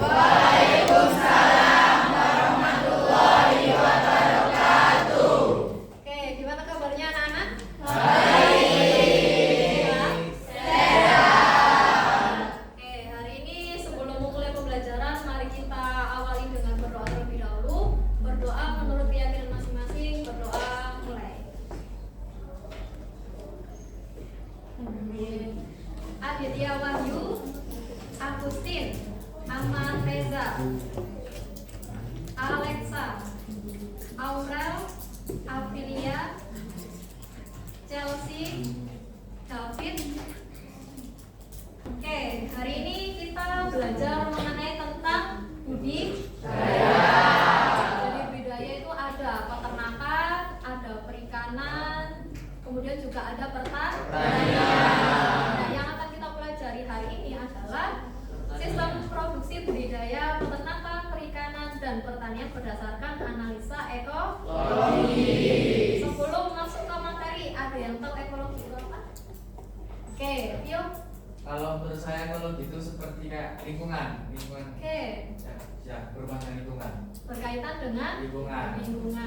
Waalaikumsalam warahmatullahi wabarakatuh. Oke, gimana kabarnya anak-anak? Baik. Sehat. Oke, hari ini sebelum memulai pembelajaran, mari kita awali dengan berdoa terlebih dahulu. Berdoa menurut keyakinan masing-masing. Berdoa mulai. Aditya Wahyu, Agustin, Ahmad Reza, Alexa, Aurel, Aprilia, Chelsea, David. Oke, hari ini kita belajar mengenai tentang budidaya. Jadi budidaya itu ada peternakan, ada perikanan, kemudian juga ada pertanian. Nah, yang akan kita pelajari hari ini adalah sistem produksi budidaya, peternakan, perikanan, dan pertanian berdasarkan analisa ekologi. Sebelum masuk ke materi, ada yang tahu ekologi itu apa? Oke, yuk. Kalau menurut saya ekologi itu seperti kayak lingkungan. Oke, Ya, perubahan lingkungan. berkaitan dengan Lingkungan.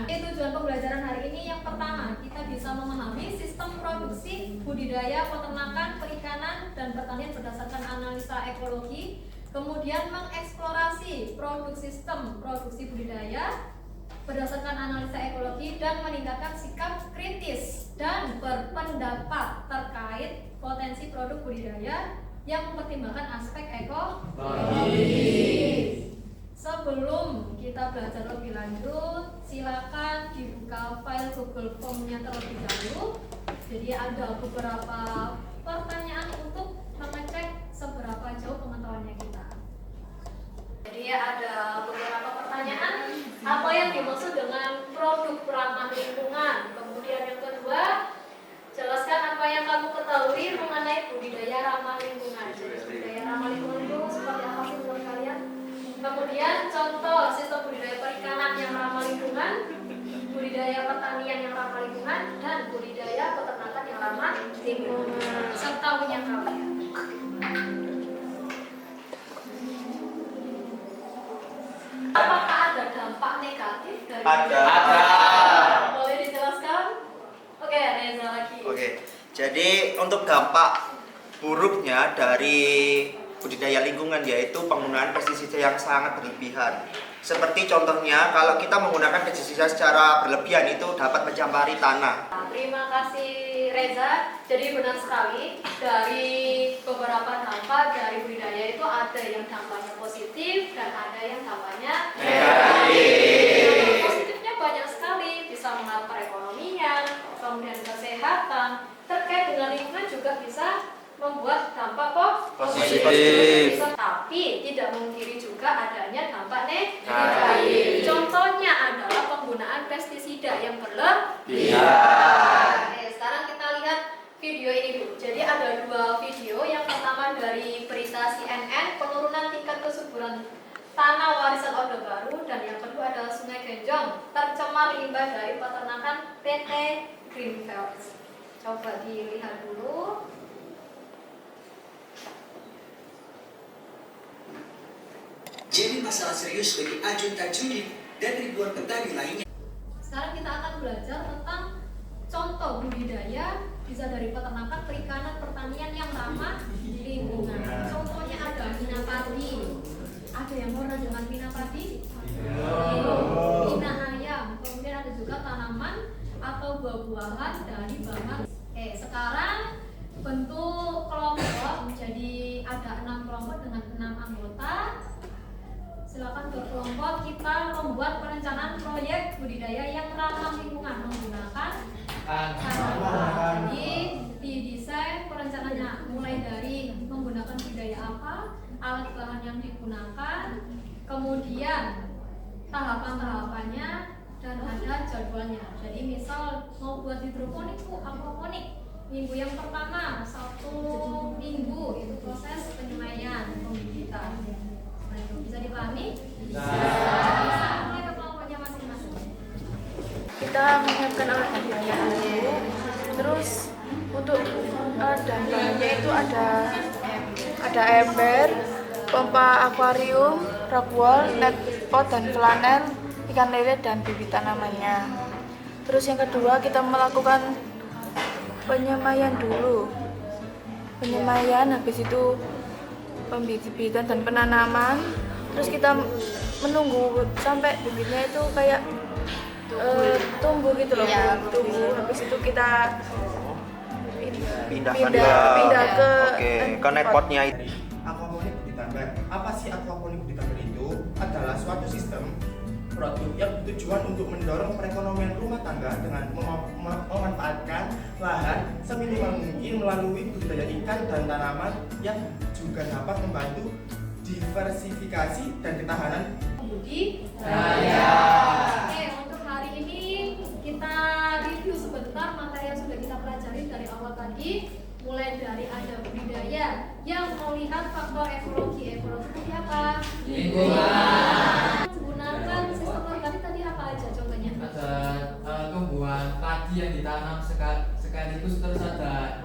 Tujuan pembelajaran hari ini yang pertama, kita bisa memahami sistem produksi budidaya, peternakan, perikanan, dan pertanian berdasarkan analisa ekologi. Kemudian mengeksplorasi sistem produksi budidaya berdasarkan analisa ekologi dan meningkatkan sikap kritis dan berpendapat terkait potensi produk budidaya yang mempertimbangkan aspek ekologi. Sebelum kita belajar lebih lanjut, silakan dibuka file Google Form-nya terlebih dahulu. Jadi ada beberapa pertanyaan untuk mengecek seberapa jauh pengetahuannya kita. Jadi ada beberapa pertanyaan, apa yang dimaksud dengan produk ramah lingkungan. Kemudian yang kedua, jelaskan apa yang kamu ketahui mengenai budidaya ramah lingkungan. Jadi budidaya ramah lingkungan itu seperti apa sih menurut kalian? Kemudian contoh sistem budidaya perikanan yang ramah lingkungan, budidaya pertanian yang ramah lingkungan, dan budidaya peternakan yang ramah lingkungan. Setahunya kalian. Apakah ada dampak negatif dari Ada. Boleh dijelaskan? Oke, Reza lagi. Oke, jadi untuk dampak buruknya dari budidaya lingkungan yaitu penggunaan pestisida yang sangat berlebihan. Seperti contohnya kalau kita menggunakan pestisida secara berlebihan itu dapat mencampari tanah. Terima kasih Reza. Jadi benar sekali dari beberapa dampak dari budidaya itu ada yang dampaknya positif dan ada yang dampaknya negatif. Positifnya banyak sekali, bisa mengenal perekonomian, kemudian kesehatan, terkait dengan lingkungan juga bisa membuat dampak positif. Tapi tidak memungkiri juga adanya dampak negatif. Contohnya adalah penggunaan pestisida yang berlebihan. Oke, sekarang kita lihat video ini dulu. Jadi ada dua video. Yang pertama dari berita CNN, penurunan tingkat kesuburan tanah warisan Orde Baru, dan yang kedua adalah Sungai Genjong tercemar limbah dari peternakan PT Greenfields. Coba dilihat dulu. Jadi masalah serius bagi Ajun Tajudin dan ribuan petani lainnya. Sekarang kita akan belajar tentang contoh budidaya bisa dari peternakan, perikanan, pertanian yang ramah lingkungan. Contohnya ada mina padi. Ada yang pernah dengan mina padi? Mina ayam. Kemudian ada juga tanaman atau buah-buahan dari bahan. Oke, sekarang bentuk kelompok. Jadi ada 6 kelompok dengan 6 anggota. Silakan berkelompok, kita membuat perencanaan proyek budidaya yang ramah lingkungan menggunakan Jadi didesain perencanaannya mulai dari menggunakan budidaya apa, alat bahan yang digunakan, kemudian tahapan-tahapannya, dan ada jadwalnya. Jadi misal mau buat hidroponik, aquaponik, minggu yang pertama 1 minggu itu proses penyemaian, pembibitan. Nah, itu bisa dipahami? Bisa. Mulai ke kelompoknya masing-masing. Kita menyiapkan alat bahannya dulu. Terus untuk alat bahannya itu ada ember, pompa akuarium, rock wall, net pot dan flanel, ikan lele dan bibit tanamannya. Terus yang kedua kita melakukan penyemaian dulu. Penyemaian, habis itu pembibit-bibitan dan penanaman. Terus kita menunggu sampai bibitnya itu kayak tumbuh gitu loh, tumbuh. Habis itu kita Pindahkan pindah ke ke netpotnya itu. Aquaponik Buditambar. Apa sih aquaponik Buditambar itu? Adalah suatu sistem produk yang bertujuan untuk mendorong perekonomian rumah tangga dengan memanfaatkan lahan seminimal mungkin melalui budidaya ikan dan tanaman yang juga dapat membantu diversifikasi dan ketahanan budidaya. Oke, untuk hari ini kita review sebentar materi yang sudah kita pelajari dari awal tadi, mulai dari ada budidaya yang melihat faktor ekologi. Ekologi itu apa? Lingkungan. Gunakan sistem organik tadi apa aja contohnya? Ada tumbuhan padi yang ditanam sekaligus, terus ada